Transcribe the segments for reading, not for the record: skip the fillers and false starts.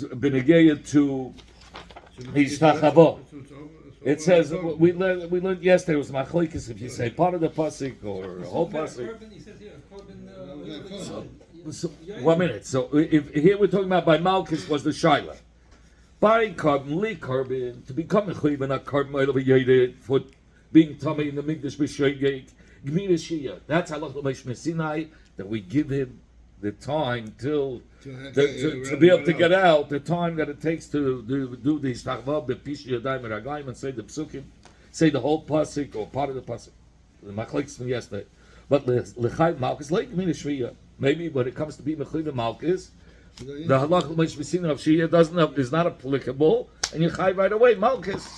is benegeya to hishtachavo. It says we learned yesterday was machlokes if you say part of the pasuk or a whole pasuk. So 1 minute. So if here we're talking about by Malchus was the shaila. By carbon, li carbon, to become a chayv and a carbon oil for being tummy in the Mikdash b'shoygeg, gmina shia. That's halach l'meish Sinai that we give him the time till to be able to get out, the time that it takes to do the ishtachvav, the pish yadayim and ragayim, and say the psukim, say the whole pasuk or part of the pasuk. The machlokes from yesterday. But l'chayv Malchus like gmina shia. Maybe when it comes to be Mechliv Malchus, the halach l'meish of Shia is not applicable, and you chai right away Malchus.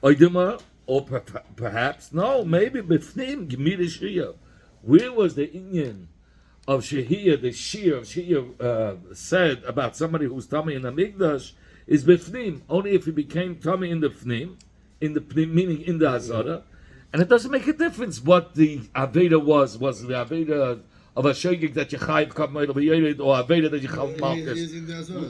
Oidima, or perhaps no, maybe b'fnim Gemir Shia. Where was the Inyan of Shehiyah? The Shir of Shia said about somebody who's tummy in the Mikdash is b'fnim. Only if he became tummy in the pnim, meaning in the Hazara, and it doesn't make a difference what the Aveda was. Was the Aveda of a shogeg that you chayv kabel b'yored or aveda that you chayv malchus?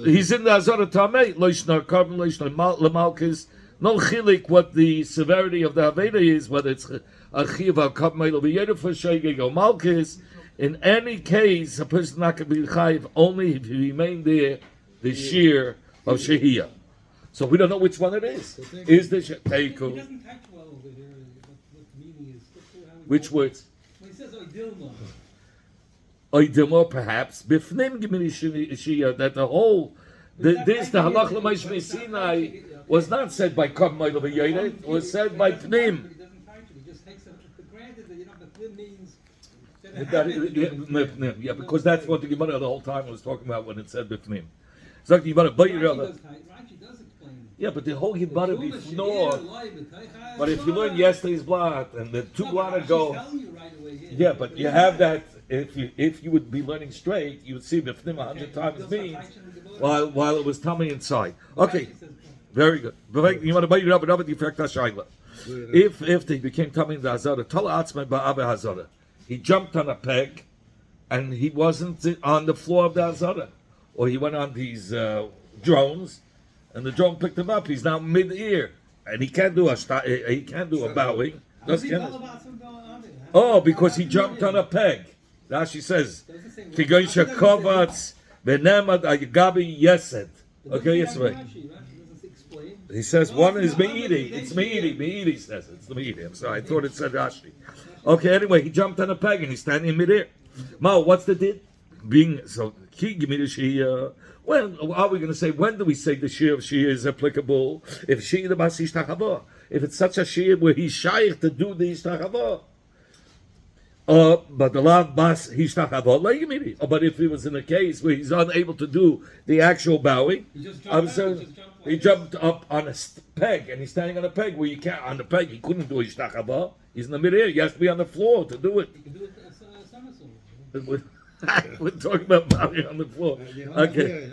He's in the Azara Tamei. Loishnar kabel, loishnar malchus. No chilik what the severity of the aveda is, whether it's a chiv kabel b'yored for shogeg or malchus. In any case, a person not going to be chayv only if he remained there the shear of shehiyah. So we don't know which one it is. Is the teiku? He doesn't catch well over here. What the meaning is? Which words? When he says oidilma. Oidimo, perhaps bifnim gimini shia that the whole the halach l'meish Sinai was not said by Kab Ma'il V'Yored, it was said by Pnim. He doesn't touch it. He just takes it for granted that the Pnim means. Yeah, because that's what the Gemara the whole time was talking about when it said bifnim. It's like the Gemara Rashi does explain. Yeah, but the whole Gemara before. But if you learn yesterday's blot and the two blot ago. Yeah, but you have that. If you would be learning straight, you would see b'fnim 100 times means while it was tummy inside. Okay, very good. You want to buy your Rabbi the effect Shayla. If they became tummy in the Hazara, Tala Atzmei Ba'abe Hazara. He jumped on a peg, and he wasn't on the floor of the Hazara, or he went on these drones, and the drone picked him up. He's now mid-ear, and he can't do a bowing. Oh, because he jumped on a peg. Rashi says, "Kigoy shekovatz v'nemad agabi yesed." Okay, yes, right. He says one is meidi. It's meidi. Meidi says it's the meidi. I'm sorry, I thought it said Rashi. Okay, anyway, he jumped on a peg and he's standing in midair. Mao, what's the did? Being so, give me the shia. When are we going to say? When do we say the shia of shia is applicable? If shia the bas ishtachava, if it's such a shia where he's shaykh to do the ishtachava. But the lav bas hishtachavot like immediately. But if he was in a case where he's unable to do the actual bowing, he jumped up on a peg and he's standing on a peg where you can't on the peg. He couldn't do hishtachavot. He's in the midair. He has to be on the floor to do it. He can do it somersault. We're talking about bowing on the floor. Okay.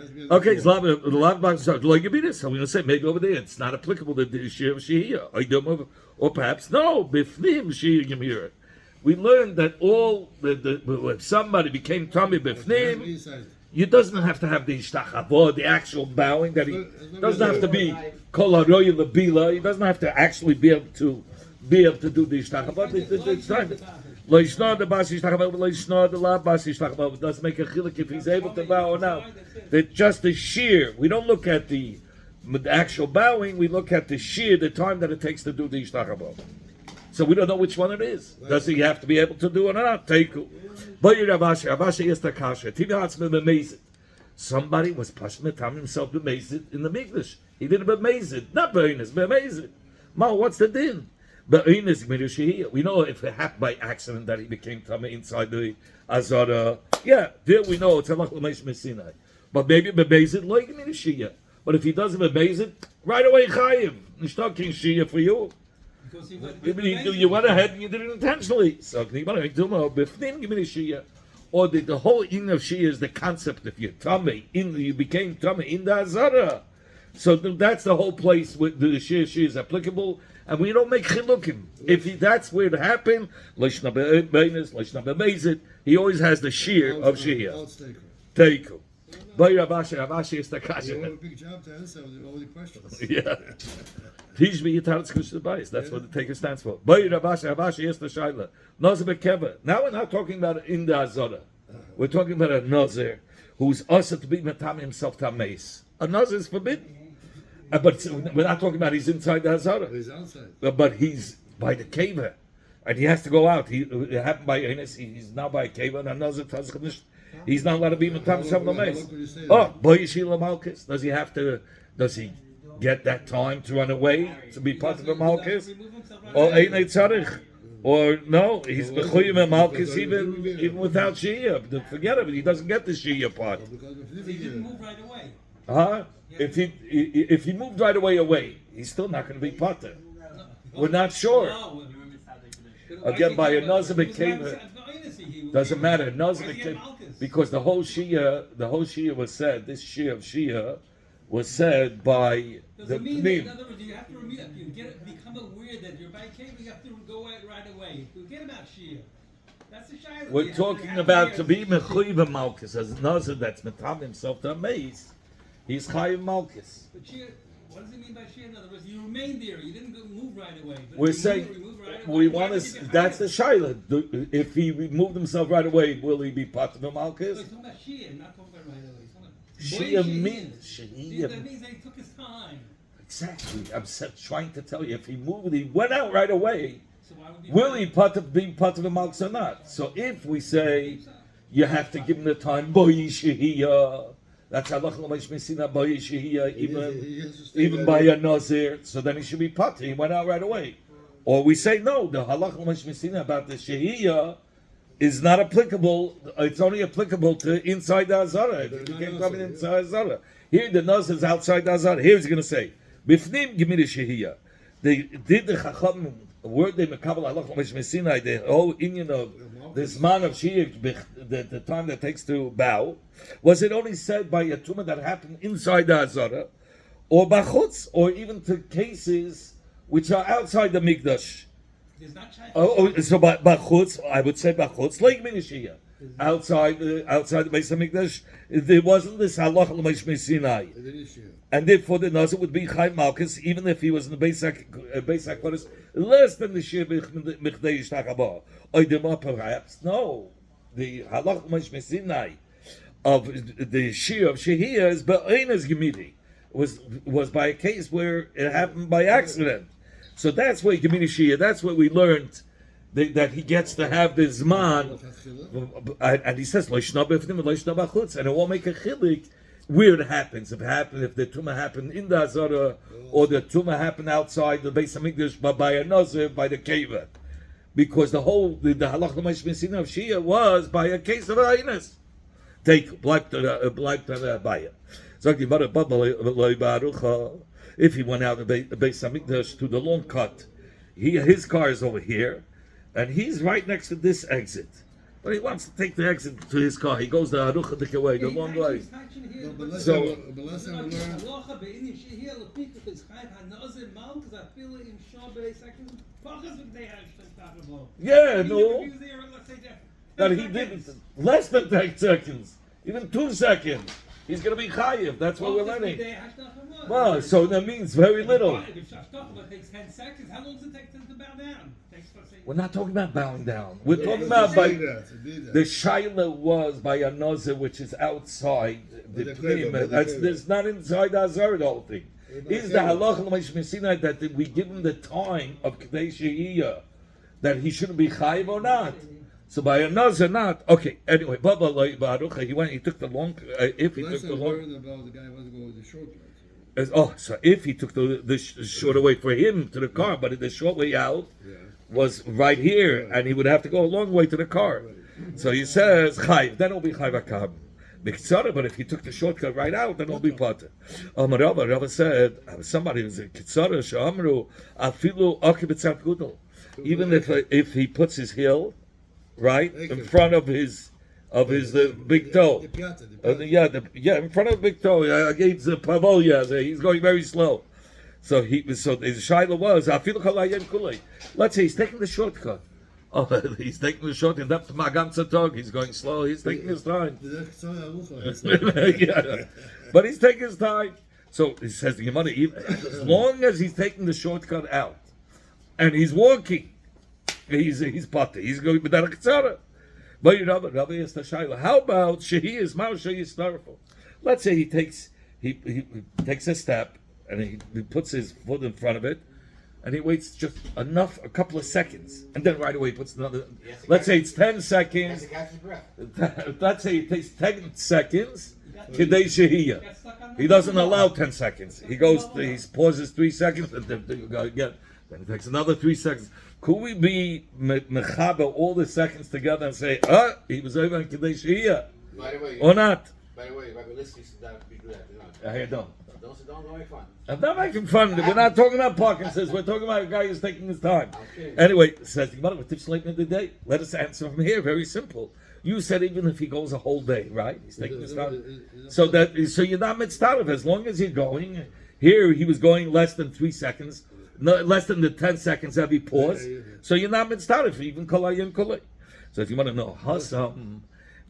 So the lav bas like immediately. So we're going to say maybe over there it's not applicable to the shir of shihiyah, or perhaps no bifnim shir gemira. We learned that when somebody became tummy b'fnim, you doesn't have to have the ishtachavot, the actual bowing. That he doesn't have to be kol haroya lebila. He doesn't have to actually be able to do the ishtachavot. It's time. Lo yishnar the bas ishtachavot, lo yishnar the la bas ishtachavot. It doesn't make a chiluk if he's able to bow or not. That just the shear. We don't look at the actual bowing. We look at the shear, the time that it takes to do the ishtachavot. So we don't know which one it is. Does he have to be able to do it or not? Teiku. Avashi is the kasha. Somebody was pushing the time himself b'mezid in the Mikdash. He did it b'mezid, not b'einis, b'mezid. Ma, what's the din? B'einis gmiru. We know if it happened by accident that he became tummy inside the Azara. Yeah, there we know it's halach l'meish Sinai. But maybe b'mezid lo gmiru shia. But if he doesn't b'mezid, right away chayiv. Nishtaking shia for you. You went ahead and you did it intentionally. So, or the whole in of Shia is the concept of your tummy. You became tummy in the Azara. So that's the whole place where the Shia is applicable. And we don't make chilukim. If that's where it happened, he always has the shear of Shia. Teiku. Boy Ravashi is the You have a kasha. big job to answer all the questions. Yeah. Teach me Yitarat Kush Bayis. That's what the taker stands for. Boy Ravashi is the Shaila. Nazir Bekeva. Now we're not talking about in the Azara. We're talking about a Nazir who's also to be Matam himself Tameis. A Nazir is forbidden. But we're not talking about he's inside the Azara. He's outside. But he's by the cave. And he has to go out. It happened by Enes. He's now by a cave and another Tazkanish. He's not allowed to be Matam himself Tameis. Oh, Boy Yeshila Malchus. Does he have to, does he get that time to run away to be part of the Malchus? Or Ein Tzarich? Or no, he's Bechuyim Malchus even without Shia. Forget it, he doesn't get the Shia part. He didn't move right away. Huh? If he moved right away, he's still not going to be Potter. We're not sure. No. Again, by a Nazir Bekeva, doesn't matter. Nazir Bekeva, because the whole Shia was said. This Shia of Shia was said by the Doesn't mean that, in Pnim. other words, you have to remember, if you become aware that you're by cave, you have to go out right away. Forget about Shia. That's the Shia. We're talking about to be Mechuyev Malchus as Nazir that's Matam himself to Amaze. He's Chayiv Malchus. But Shia, what does it mean by Shia? In other words, you remain there. You didn't go move right away. But We're if you saying move right we away, want why to. would you be That's the Chayav? Shaila. If he removed himself right away, will he be part of the No, Malchus? he's talking about Shia, not talking about right away. He's talking about Shia Boy, means Shia Shia. means that he took his time. Exactly. I'm trying to tell you. If he moved, he went out right away. So why would Will he be part of the Malchus or not? So if we say you have to give him the time, Boy Shehiyah. That's halach l'maish mesina Boy Shehiyah, even by a Nazir. So then he should be part. He went out right away. Or we say no. The halach l'maish mesina about the Shehiyah is not applicable. It's only applicable to inside the Azara. If you can't come in inside the Azara. Here the Nazir is outside the Azara. Here he's going to say, Bifnim give me the Shehiyah. They did the Chacham word they mekabel halach l'maish mesina. The whole Indian of this man of Shia, the time that takes to bow, was it only said by a tumah that happened inside the Azara, or bachutz, or even to cases which are outside the Mikdash? There's not Shia. So bachutz, I would say bachutz, like Minishia. Outside the Beis Hamikdash, there wasn't this halach l'maish mesinai, and therefore the Nazir would be Chaim Malchus, even if he was in the Beis HaKodesh less than the Shia B'chdei Yishtachaba. Oidema perhaps no, the halach l'maish mesinai of the Shia of Shehiyah is be'eines gemidi, was by a case where it happened by accident. So that's where gemidi Shia. That's what we learned. That he gets to have this man, and he says, and it won't make a chilik where it happens. If the tumah happened in the Azara, or the tumah happened outside the Beis Hamikdash, but by a Nazir, by the Keva. Because the halach l'maish mesina of Shia was by a case of Ainus. Take, bleibt Baya. If he went out of the Beis Hamikdash to the long cut, his car is over here, and he's right next to this exit. But he wants to take the exit to his car. He goes the Aruchadik way, the long way. So, yeah, no, that he did less than 10 seconds, even 2 seconds. He's going to be chayiv. That's what we're learning. Well, so that means very little. It takes 10 seconds. How long does it take to bow down? We're not talking about bowing down. We're talking about by the shaila was by a nazir, which is outside the pnim. That's not inside the azar. The whole thing is the halach l'maish mesina that we give him the time of kedei she'iyah, that he shouldn't be chayiv or not. So by a nazir, not okay. Anyway, he went. He took the long. If he took the long. So if he took the shorter way for him to the car, but the short way out was right here, and he would have to go a long way to the car. So he says chayiv. Then it'll be chayiv akam. But if he took the shortcut right out, then it'll be potter. Rava said somebody who's a kitzara she'amru afilu akibitzat gudel. Even if he puts his heel right in front of his big toe, in front of the big toe against the pavolya, he's going very slow. So the shaila was let's say he's taking the shortcut. Oh, he's taking the short and up to my ganze Tag. He's going slow. He's taking his time. Yeah. But he's taking his time. So he says the Gemara, as long as he's taking the shortcut out and he's walking, he's potter. He's going with that Tzara. But Rabbi is the Shaila. How about Shehi is Mao Shehi is Starful? Let's say he takes a step and he puts his foot in front of it and he waits just enough, a couple of seconds, and then right away he puts another. Let's say it's 10 seconds. Let's say it takes 10 seconds. Kedei Shehiyah. He doesn't allow 10 seconds. He pauses 3 seconds, and then you go again. Then it takes another 3 seconds. Could we be mechaber all the seconds together and say, he was over in Kedei Shehiyah? By the way, or not? By the way, Rabbi Liski said that we do that. I don't. Don't make fun. I'm not making fun. We're not talking about Parkinson's. We're talking about a guy who's taking his time. Okay. Anyway, says the Gemara, tips late in the day. Let us answer from here. Very simple. You said even if he goes a whole day, right? He's taking his time. So you're not mitzvah as long as you're going. Here he was going less than 3 seconds, less than the 10 seconds every pause. So you're not mitzvah even kolayim kolay. So if you want to know Hasam.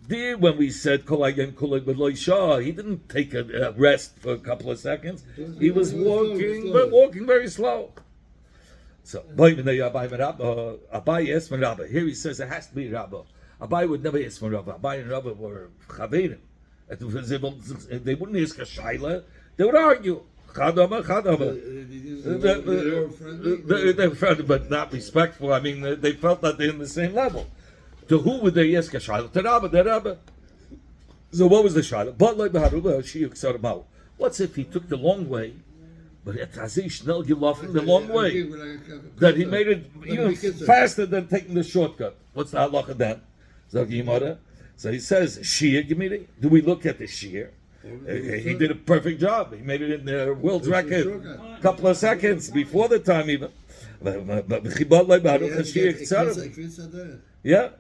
There, when we said Kolayim Kolay B'Loi Shah, he didn't take a rest for a couple of seconds. He was walking, but walking very slow. So, Abai asked for Rabba. Here he says it has to be Rabba. Abai would never ask for Rabba. Abai and Rabba were chaverim. They wouldn't ask a shaila. They would argue. Chadama. They're friendly, but not respectful. I mean, they felt that they're in the same level. To who would they ask a shaila? To Rabba, the Rabba. So what was the shaila? What's if he took the long way, but the long way, that he made it even faster than taking the shortcut? What's the halacha then? So he says, Shia Gemiri. Do we look at the Shia? He did a perfect job. He made it in the world's record a couple of seconds before the time even. Yeah,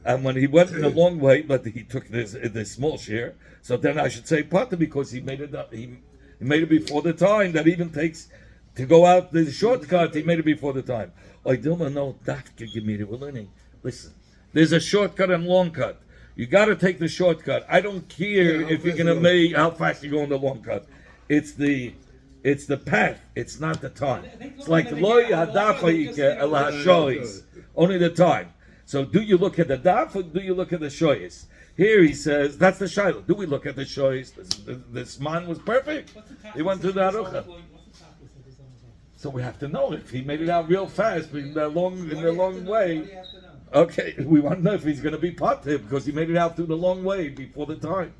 and when he went in a long way, but he took this small share, so then I should say potter because he made it up. He made it before the time that even takes to go out the shortcut. He made it before the time. I don't know. We're learning. Listen, there's a shortcut and long cut. You got to take the shortcut. I don't care if you're gonna make how fast you go on the long cut. It's the path. It's not the time. It's like loy hadafayike el hashoyis. Only the time. So do you look at the daf or do you look at the shoyis? Here he says that's the shayla. Do we look at the shoyis? This man was perfect. He went to the arucha. So we have to know if he made it out real fast in the long way. Okay, we want to know if he's going to be potter because he made it out through the long way before the time.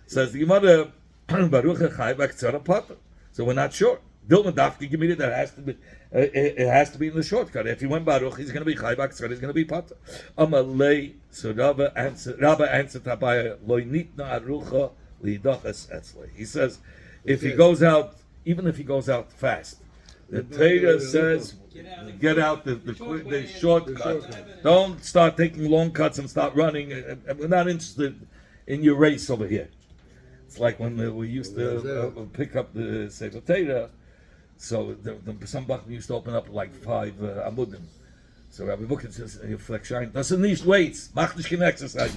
Says the Gemara, Baruch Chai Baktzara potter. So we're not sure. Dilma Dafki give me that it has to be in the shortcut. If he went Baruch, he's going to be Chai Baktzara. He's going to be potter. Amalei. So Rabba answered Tabaya Loi Nitna Arucha Lidachas Etzlei. He says if he goes out, even if he goes out fast. The Torah says, get out the shortcut. Don't start taking long cuts and start running. We're not interested in your race over here. It's like when we used to pick up the Sefer Torah. So some Bachman used to open up like 5 amudim. So Rabbi Bukit says, das sind nicht weights. Mach nicht kein exercise.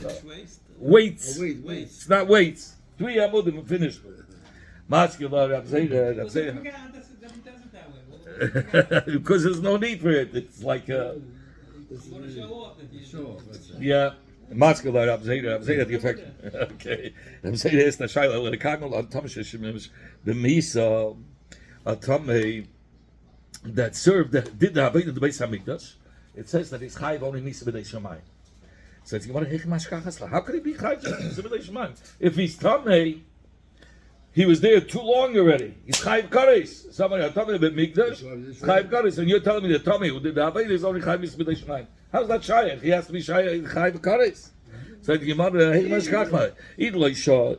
Weights. It's not weights. 3 amudim and finished. Masculine, Rabbi Zayda. Because there's no need for it. It's like yeah, muscular. I'm saying the effect. Okay, I'm saying it's the shayla. The kagal on Tomshishimish, the misa, a tame that served did the habit of the Beis Hamikdash. It says that it's chayv only misa b'dei shamayim. So it's how could he be chayv just b'dei shamayim if he's tame? He was there too long already. He's Chayiv Kares. Somebody told me about Mikdash. Chayiv Kares, and you're telling me that Tommy who did the Havayim is only Chayiv B'dei Shemaim. How's that Shayach? He has to be Chayiv Kares. So the Gemara, hey, Mashkachma,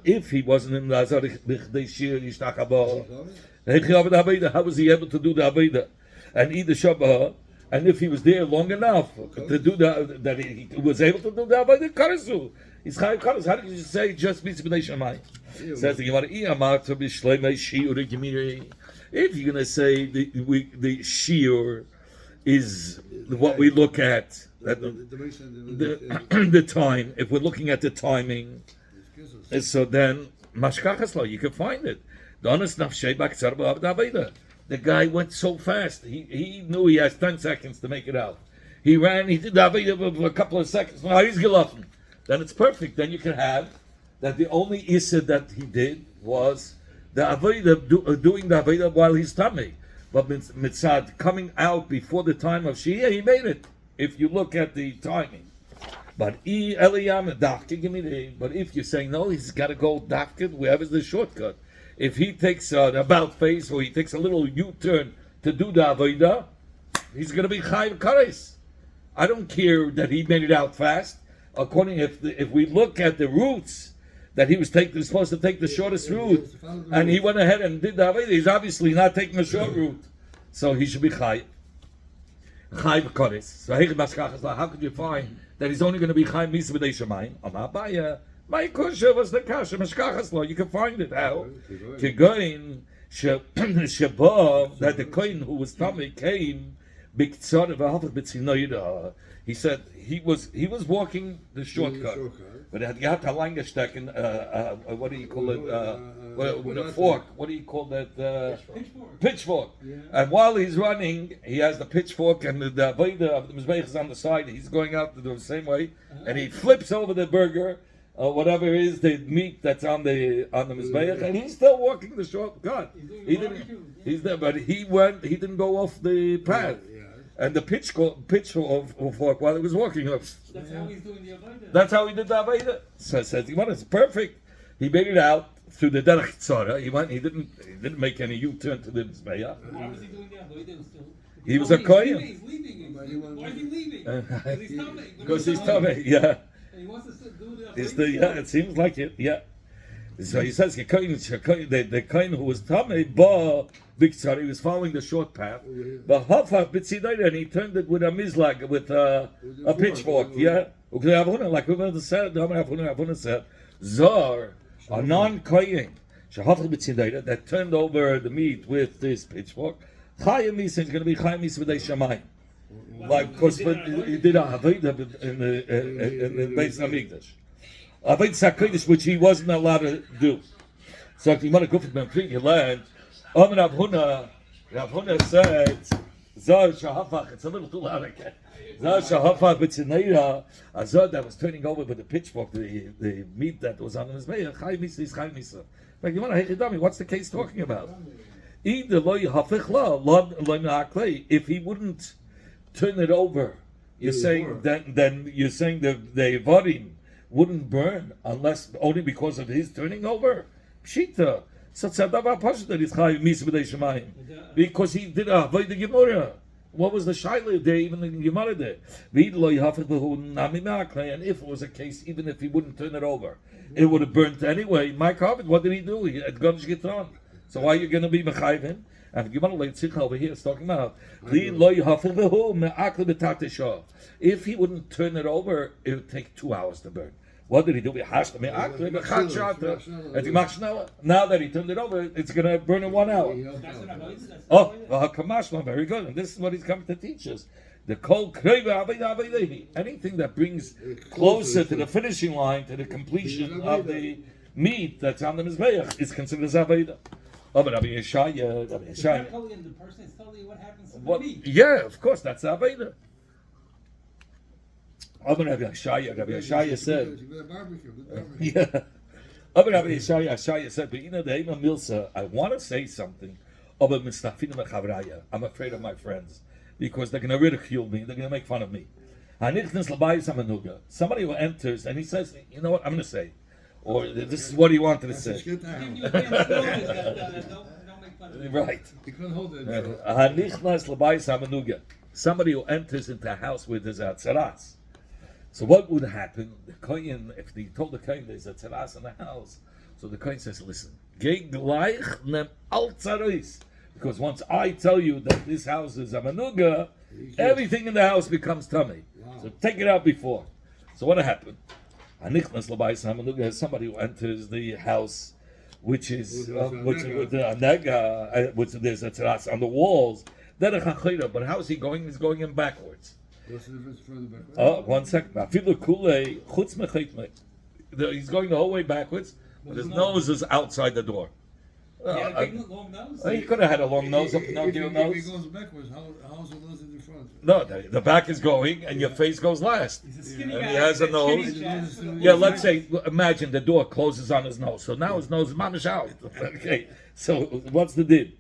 if he wasn't in the Azar B'dei Shir Yishtachabo, how was he able to do the Havayim and eat the Shabbat? And if he was there long enough to do that he was able to do the Havayim Karesu, he's Chayiv Kares. How did you say just B'dei Shemaim? Says the Gemara, If you're gonna say the shiur is what we look at, that the time. If we're looking at the timing, so then mashkachas you can find it. The guy went so fast. He knew he has 10 seconds to make it out. He ran. He did the avodah for a couple of seconds. Now he's gelaufen. Then it's perfect. Then you can have that. The only issa that he did was the avodah, doing the avodah while he's tummy. But mitzad coming out before the time of Shia, he made it. If you look at the timing. But but if you're saying no, he's got to go dafkin, wherever's the shortcut. If he takes an about face or he takes a little U-turn to do the avodah, he's going to be chayv kares. I don't care that he made it out fast. According, if we look at the routes that he was supposed to take the shortest route, and he went ahead and did the avodah, he's obviously not taking a short route, so he should be chayv kares. So how could you find that he's only going to be chayv misa b'dei shamayim? Amabaya. My kusha was the kasha mashkachas law. You can find it how Kigoin Shabbat that the kohen who was tummy came b'ktzad v'hafach b'tzinoida. He said he was walking the shortcut, but you have to langestecken. What do you call it? With a fork. What do you call that? Pitchfork. Yeah. And while he's running, he has the pitchfork and the avodah of the mizbeach is on the side. He's going out the same way, and he flips over the burger. Whatever is the meat that's on the mizbeach, and he's still walking the shortcut. He's there, but he didn't go off the path, and the pitchfork while he was walking. That's how he's doing the avodah. That's how he did the avodah. So it says, it's perfect. He made it out through the derech tzara. He didn't make any U-turn to the mizbeach. Why was he doing the avodah still? He was a kohen. He's leaving. Why is he leaving? Because he's tummy. Yeah. He wants to do the it seems like it. Yeah. So he says the kohen who was tummy, big tzara, he was following the short path. But hafach b'tzidaita, and he turned it with a mizlag, with a pitchfork. Yeah. Like Ravuna said, Zar, a non-kohen, shehafach b'tzidaita, that turned over the meat with this pitchfork. Chayim misa is going to be chayim misa b'dei shamayim. Like, because he did a avodah in the Beis Hamikdash, avodah sakodesh, which he wasn't allowed to do. So if you want to go for the Benfig, you learn. Rav Huna said, "Zar shahafach." It's a little too loud again. Zar shahafach b'tzineira. Azar that was turning over with the pitchfork, the meat that was on his meiah. Chai misa is chai misa. Like you want to hate dummy? What's the case talking about? Either lo yahafich la, if he wouldn't turn it over, you're saying then you're saying the Evarim wouldn't burn unless only because of his turning over. Pshita. So tzadavar pasha that is chayiv misa b'dei shemayim because he did a avodah gemara. What was the shaila there? Even the gemara there. And if it was a case, even if he wouldn't turn it over, it would have burnt anyway. My carpet. What did he do? He had gonish gitron. So why are you going to be mechayiv him? And Gemara Leitzich over here is talking about if he wouldn't turn it over, it would take 2 hours to burn. What did he do? Now that he turned it over, it's going to burn in 1 hour. Oh, very good. And this is what he's coming to teach us. The kol anything that brings closer to the finishing line, to the completion of the meat that's on the mizbeach, is considered as avodah. Oh, but Rabbi Yeshaya. The person is telling you what happens to the meat. Yeah, of course, that's avodah. Rabbi Yeshaya said. Yeah. Rabbi Yeshaya said, but you know, the Ema Milsa, I want to say something. I'm afraid of my friends because they're going to ridicule me. They're going to make fun of me. Somebody who enters and he says, you know what, I'm going to say. Or this is what he wanted to say. Right. Somebody who enters into a house where there's a tzaras. So what would happen? The kohen, if they told the kohen there's a tzaras in the house, so the kohen says, listen, because once I tell you that this house is a manuga, everything in the house becomes tummy. Wow. So take it out before. So what happened? Somebody who enters the house which is Which which a nega, which there's a terrace on the walls. Derech hachira, but how is he going? He's going in backwards. What's the difference further back? Oh, 1 second. Afilu kulei chutz mechitmei. He's going the whole way backwards, but his nose is outside the door. Yeah, a big long nose. He could have had a long nose, a Pinocchio If nose. he goes backwards, how's the nose in the front? No, the back is going, and your face goes last. He's a skinny And guy. he has a skinny nose. chest with a Yeah, long let's nose. say, imagine the door closes on his nose. So now his nose is mamish out. Okay, so what's the din?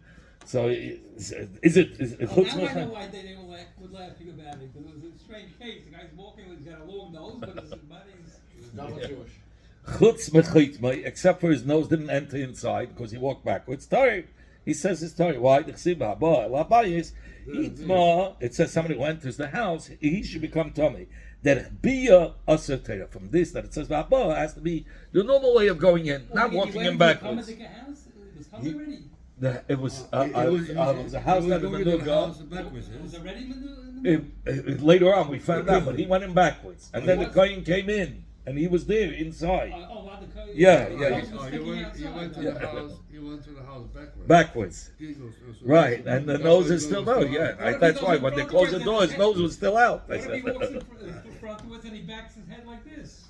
So is it? Oh, now I know why they would laughing about it, because it was a strange case. The guy's walking, he's got a long nose, but his body's... He's double Jewish. Chutz mechitmei, except for his nose didn't enter inside because he walked backwards. Tired. He says it's tired. Why? It says somebody who enters the house, he should become tummy. That bia asatera. From this, that it says Vaba has to be the normal way of going in, not walking in backwards. It was already. It was a house that had been It was already maneuvered. later on we found out, but he went in backwards, and then the kohen came in, and he was there inside. Yeah. You went to the house. You went to the house backwards. Backwards. So Right, and the that's nose why is he still goes no, front. yeah. What if That's he why goes when they in closed the front door, his towards nose was still out. I What if he walks said. in frontwards and he backs his head like this?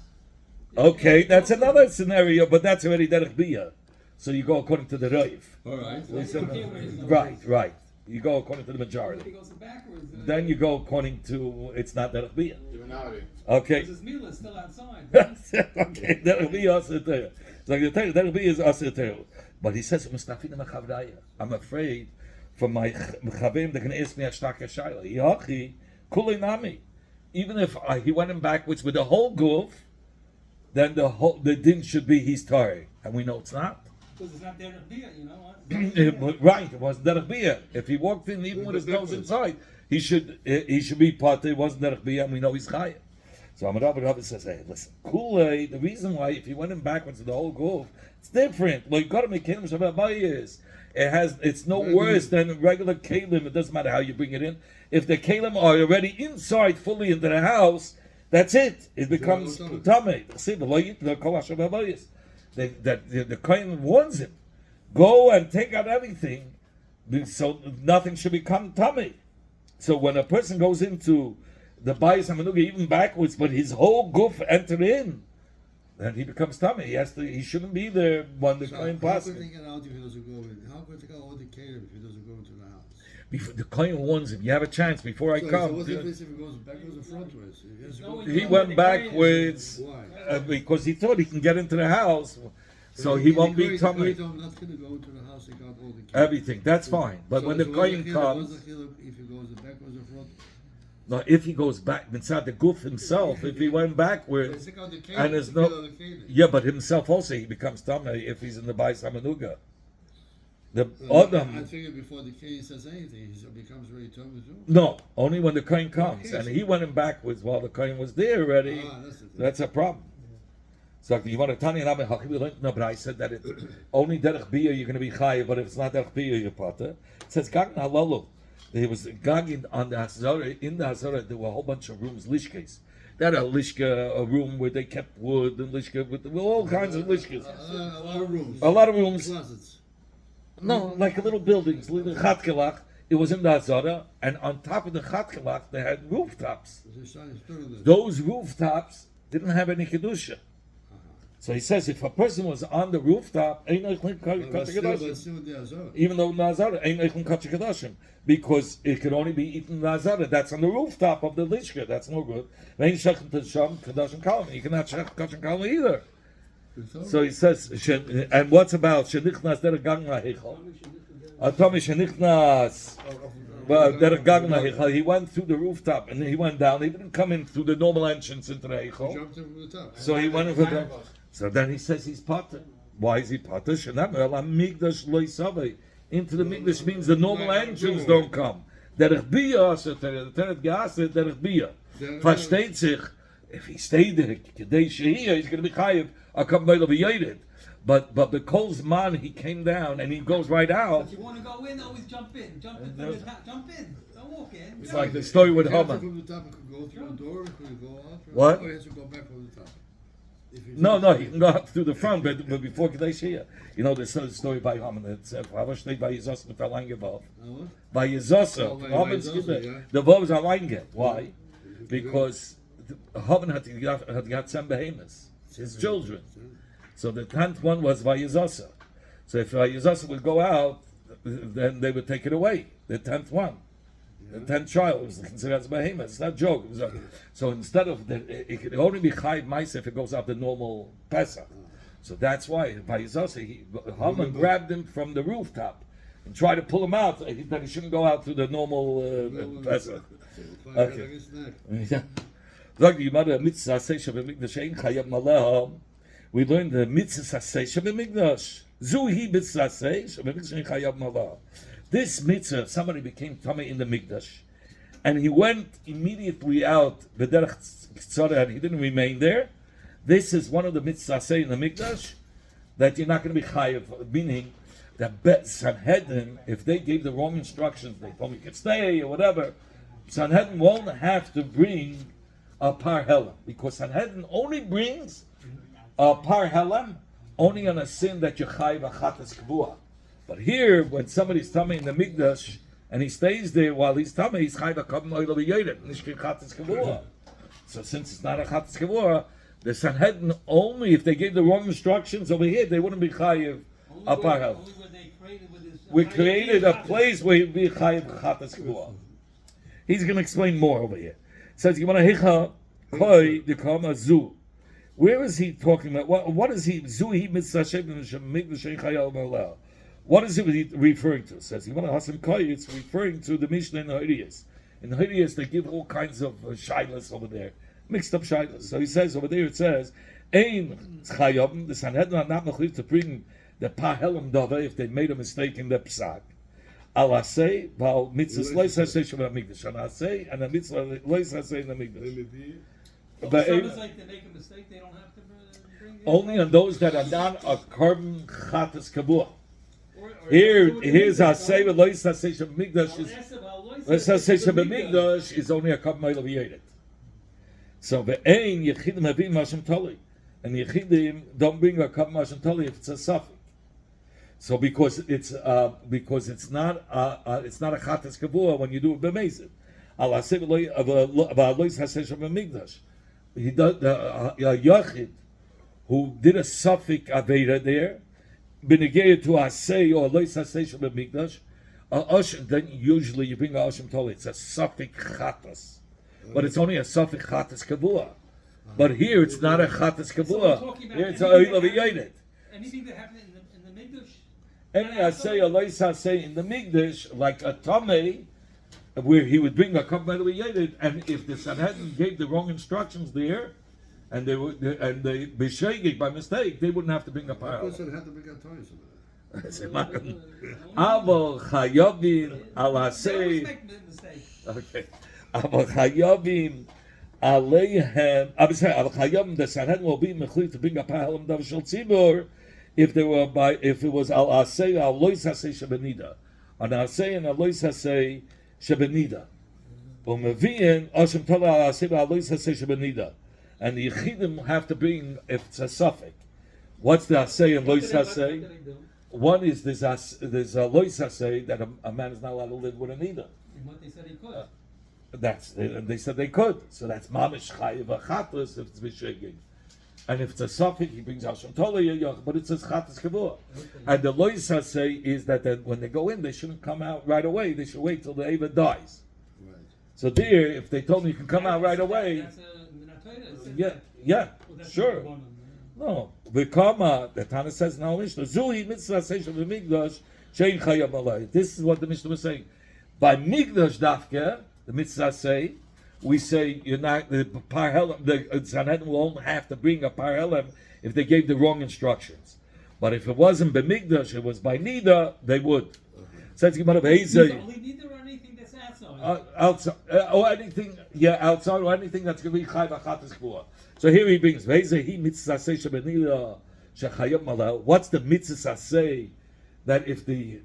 Okay, that's another scenario, but that's already derech bia. So you go according to the Rav. All right. Right. You go according to the If majority. he goes backwards, Then you go according to it's not derech bia. Divinity. Okay. his meal is still outside. Okay, derech bia also there. So I can tell you, derech bia is also there. But he says, I'm afraid for my chavim, they're going to ask me a shtaka shayla. Yachi, kulei nami. Even if he went in backwards with the whole goof, then the din should be he's tired. And we know it's not. Because it's not derech bia, you know what? Right, it wasn't derech bia. If he walked in even with his nose inside, he should be potter. It wasn't derech bia, and we know he's chayav. So Amar Rabbi says, hey, listen, Kulei, the reason why if he went in backwards with the whole goof, it's different. Like got to make kelim shababayis. It's no worse than regular kelim. It doesn't matter how you bring it in. If the kelim are already inside fully into the house, that's it. It becomes tamei. The kohen warns him, go and take out everything, so nothing should become tamei. So when a person goes into the bayis hamanuga even backwards, but his whole goof entered in, then he becomes tamei. He shouldn't be there when the kohen How passes. could they get out if he doesn't go in? How could they get all the caleb if he doesn't go into the house? The kohen warns him, you have a chance before I So come. what's the difference if he goes backwards or frontwards? He has to go- He went backwards Why? because he thought he can get into the house, so he won't be I'm tummy. not going to go into the house. He got all the caleb. Everything, that's fine. But when the kohen what's comes, the caleb if he goes backwards or front? no, if he goes back inside the goof himself, if he went backwards, Take out the caleb, and there's take out no, the caleb. yeah, but himself also he becomes tummy if he's in the bayis hamanuga. The I Adam, figured before the king says anything, he becomes very tummy too. no, only when the kohen comes, and he went in backwards while the kohen was there already. That's the thing. That's a problem. So you want to tell me no, but I said that it's only derech bia you're going to be chayav, but if it's not derech bia you're potter. It says gag halalu. There was gag on the Hazara. In the Hazara there were a whole bunch of rooms, lishkes. They had a lishka, a room where they kept wood and lishka with all kinds of lishkas. A lot of rooms. A lot of rooms. Closets. No, like little buildings, little chatkelach. It was in the Hazara, and on top of the chatkelach they had rooftops. Those rooftops didn't have any kedusha. So he says if a person was on the rooftop, ain't no But still, the Azor. even though Nazar ain't no kachikadashim, because it could only be eaten Nazar. That's on the rooftop of the lishka. That's no good. Ain't shechem tasham kadashim kalam. You cannot shechem kadashim kalam either. So he says, and what's about shenichnas der gang lahichol? Atomi shenichnas. But der gang lahichol. He went through the rooftop and he went down. He didn't come in through the normal entrance into the heichol. Jumped in from the top. So he went in for the. So then he says he's potter. Why is he potter? Into the migdash means the normal entrance don't come. Derech bia, the tenet geaset, derech bia. Versteht sich. If he stayed there, kedei shehiyah, he's going to be chayiv. But because man he came down and he goes right out. If you want to go in, always jump in. Jump in from the top. Jump in. Don't walk in. It's like the story with Jumped Haman. from the top, it could go through the door, it could go out. What? Or he has to go back from the top. No, he can go out through the front, but before Kadesh here. You know, there's a story by Haman that said, "How steht by Yizos mit allein gebaut." By Yizos, by Haman's Yizos, yeah. the Vav is allein get. Why? Because Haman had got some behemoths, his children. So the 10th one was by Yizos. So if Yizos would go out, then they would take it away. The 10th one. The 10th child was considered as a behemoth. It's not a joke. So instead of it could only be chayiv ma'aseh if it goes out the normal Pesach. So that's why by Yizos, Haman grabbed him from the rooftop and tried to pull him out. That he shouldn't go out through the normal Pesach. Okay. We learned the mitzvah saseh. Zuhi mitzvah saseh. This mitzvah, somebody became tummy in the mikdash, and he went immediately out b'derech tzara, and he didn't remain there. This is one of the mitzvah in the mikdash that you're not going to be chayav, meaning that Sanhedrin, if they gave the wrong instructions, they told me you could stay or whatever, Sanhedrin won't have to bring a par helam, because Sanhedrin only brings a par helam only on a sin that you chayav a chatas kavua. But here, when somebody's tummy in the mikdash and he stays there while he's tummy, he's chayav a kabim oil v'yodet, nishki chatas kavua. So since it's not a chatas kavua, the Sanhedrin only if they gave the wrong instructions over here, they wouldn't be chayav a par helam. We created a place where he'd be chayav chatas kavua. He's going to explain more over here. It says, koi dekama zu. Where is he talking about? What is he? Zu he what is he referring to? It says, it's referring to the Mishnah in the Hidiyas. In the Hidiyas, they give all kinds of shilas over there. Mixed up shilas. So he says, over there it says, Ein chayobim, the Sanhedrin are not mechliv to bring the pahelim dove if they made a mistake in the psak. Alasei, val mitzvahs lois hasei shabbat mikdash. Alasei, and the mitzvah lois hasei in the mikdash. But it sounds like they make a mistake, they don't have to bring it. Only on those that are not a carbon chatas kabua. Here's hasei lois hasei shabbat mikdash. Lois hasei shabbat mikdash is only a carbon mile of yedit. So ve'ein yechidim havim mashem tali, and yechidim don't bring a carbon mashem tali if it's a suffix. So because it's not a chatas kavua when you do it b'mezid. Allah said v'alois hasei shabbat mikdash. He does yachid who did a suffix aveda there, b'negei to hasei or lois hasei shabbat mikdash. Then usually you bring a ashim toli. It's a suffix chatas, but it's only a suffix chatas kavua. But here it's not a chatas kavua. Here it's a oil of a Anything that happened in the mikdash. Any asay alois asay in the mikdash, like a tamei, where he would bring a kabbalah yedid, and if the Sanhedrin gave the wrong instructions there, and they b'sheigig by mistake, they wouldn't have to bring a pile. Of course, it had to bring a toys. Aval chayavim al asay. Okay. Aval chayavim aleihem. Aval chayavim the Sanhedrin will be mechliv to bring a pile of shel tzibur. If it was al asay al lois hasay shebenida, an asay and al lois hasay shebenida, umeviin ashim tola al asay al lois hasay shebenida, and the yechidim have to bring if it's a suffix. What's the asay and lois hasay? One is there's a lois hasay that a man is not allowed to live with a nida. And what they said he could. They said they could. So that's mamish chayiv achatos if it's b'shegig. And if it's a suffix, he brings Hashem Tola, but it says Chatas Kavua. And the Lois say is that when they go in, they shouldn't come out right away. They should wait till the Eva dies. Right. So there, if they told me you can come out right away, sure. No, Vikama, the Tana says now, Zuhi mitzvah seisha v'migdash shein chayam alay. This is what the Mishnah was saying. By Migdash dafke, the mitzvah say, we say you're not the parhelim. The Sanhedrin will only have to bring a parhelim if they gave the wrong instructions. But if it wasn't b'migdash, it was by nida, they would. Says Gemara Only nida or anything that's outside. Outside or anything, outside or anything that's going to be chayv achatas kavua. So here he brings he mitzvah say shebenida shechayim malal. What's the mitzvah say that if the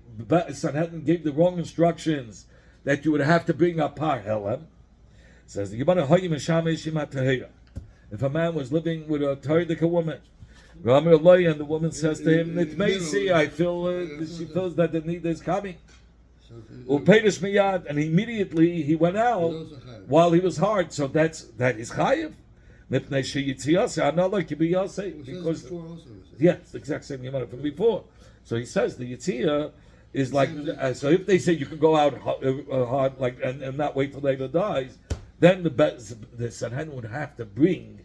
Sanhedrin gave the wrong instructions that you would have to bring a parhelim? Says the Gemara, if a man was living with a Tardika woman, Ramir Allah, and the woman says to him, Nitmeisi, I feel, she feels that the need is coming. Upedish miyad, and immediately he went out while he was hard. So that is chayiv. Mipnei sheyitziyase, another kibiyase, because yeah, it's the exact same amount from before. So he says the yitziyah is like so. If they say you can go out hard like and not wait till later dies, then the Sanhedrin would have to bring.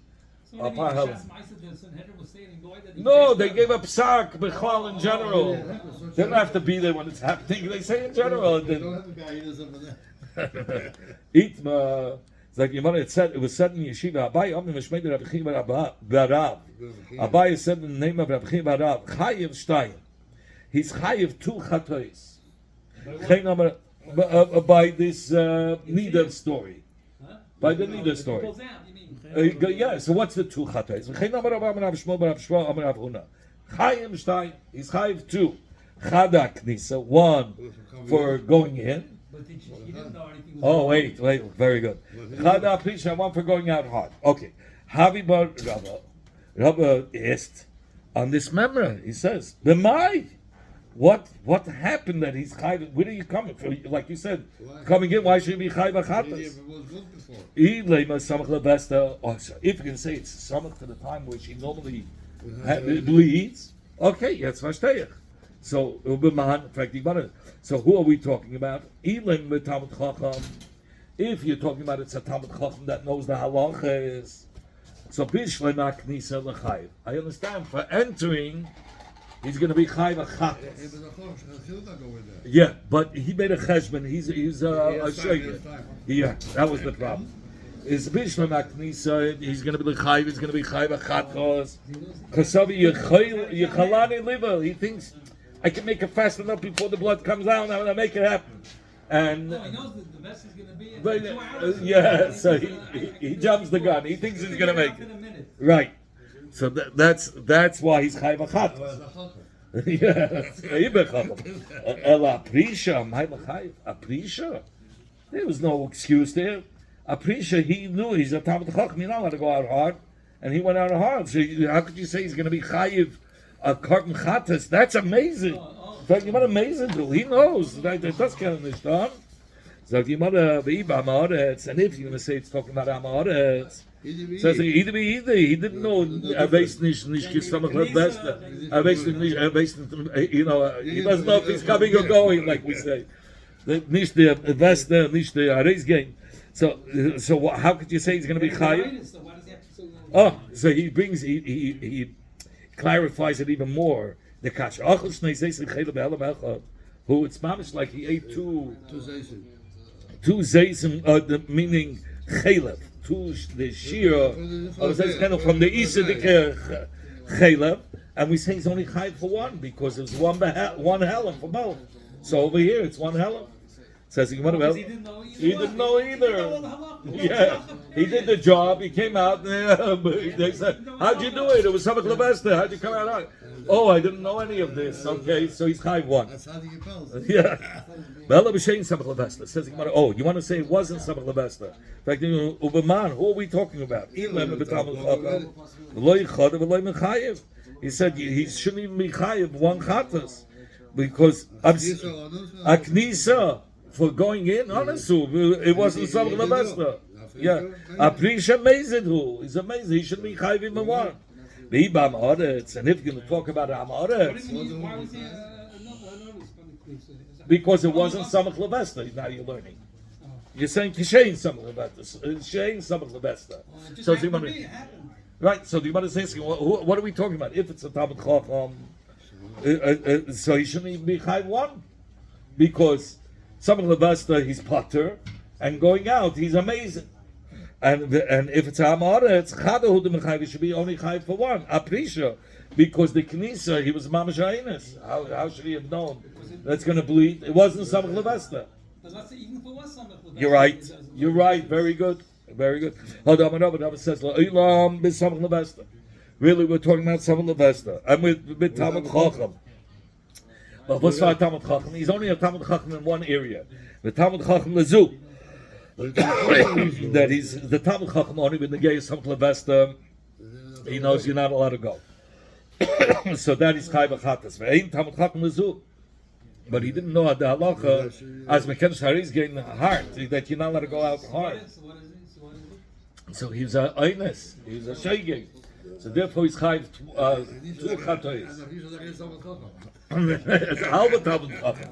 So No, they gave up psak b'chal in general. They don't have to be there when it's happening. They say in general. And then, Itma, it's like it was said in Yeshiva. Abai Omni Meshmei Rabbi Chiva Barav. Abai said in the name of Rabbi Chiva Barav. Chayiv Shtayim. He's chayiv 2 chatois. By this Nida story. By the Nida story. Yeah, so what's the 2 chatois? Chayim Shtayim. He's chayiv 2. Chada Knisa, 1 for going in. Oh, wait, very good. Chada Prisha, 1 for going out hard. Okay. Havi Bar Rabba asked on this memory, he says, B'mai, what happened that he's chayiv? Where are you coming from? Like you said, coming in, why should he be chayiv achatas? If you can say it's samach to the time where she normally bleeds, okay, yes, vashteyach. So so who are we talking about? If you're talking about it's a Talmud Chacham that knows the halachas, so bishlema knisa l'chayiv. I understand for entering, he's going to be chayiv achatas. Yeah, but he made a cheshbon. He's a shaykhid. Yeah, that was the problem. Is bishlema knisa? He's going to be chayiv. He's going to be chayiv achatas. Kasavi yechalani liver. He thinks I can make it fast enough before the blood comes out. I'm going to make it happen. And he knows that the vest is going to be in 2 hours. Yeah, so he jumps the gun. He thinks he's going to make it. Right. So that's why he's chayv achat. Yeah. Ela prisha, my chayv. A prisha. There was no excuse there. A prisha, he knew he's a Talmud Chacham. You're not allowed to go out hard, and he went out hard. So how could you say he's going to be chayv a carbon chatas? That's amazing. You know what amazing do? He knows that does get nicht done. So you mother be Amaretz, and if you're going to say it's talking about Amaretz, says either. He didn't know. Nicht gestammt the best. You know, he doesn't know if he's coming or going, like we say. Nicht the best, nicht the race game. So how could you say he's going to be chayiv? Oh, so he brings he clarifies it even more. The kasha who it's mamish like he ate two zaysim, meaning chaylev, the shear kind of from the east of the chaylev, and we say he's only chayiv for 1 because it's one helam for both. So over here it's 1 helam. Says he didn't know either. Yeah, he did the job. He came out. They said, "How'd you do it? It was Samach Levesta. How'd you come out?" Oh, I didn't know any of this. Okay, so he's chayv 1. That's how he tells. Yeah. Bella b'shein Samach Levesta. Says oh, you want to say it wasn't Samach Levesta? In fact, Uberman, who are we talking about? He said he shouldn't even be chayiv 1 chatas because aknisa. For going in, honestly, it wasn't Samach Levesta. Yeah, Aprisha amazing who is amazing. He should be chayv even 1. The Ibam Aretz, and if you're going to talk about Am Aretz, because it wasn't Samach Levesta. Now you're learning. You're saying Kishain Samach Levesta, Kishain Samach Levesta. So do you want to, right? So do you want to say what are we talking about? If it's a Talmud Chacham, so he shouldn't even be chayv 1 because Samach Levesta, he's potter, and going out, he's amazing. And if it's Amaretz, Chadahu de Mechayv, he should be only chayv for 1. Aprisha, because the Knisa, he was Mamash Ha'inus. How should he have known that's going to bleed? It wasn't Samach Levesta. You're right. Very good. Hadam says, La'ilam bis Samach Levesta. Really, we're talking about Samach Levesta. And with Talmud Chacham. But what's for Talmud Chacham? He's only a Talmud Chacham in one area. The Talmud Chacham Lezu. that he's the Talmud Chacham only when the gay is some Levesta, he knows you're not allowed to go. So that is Kai B'chatas. Ve'ein Talmud Chacham lezu. But he didn't know the halacha as Mekadosh Haris getting hard, that you're not allowed to go out hard. So he's a Eines, he's a Sheigig. So therefore he's Chayv two Chatois. And if he's like someone, It's a halva Talmud Chacham.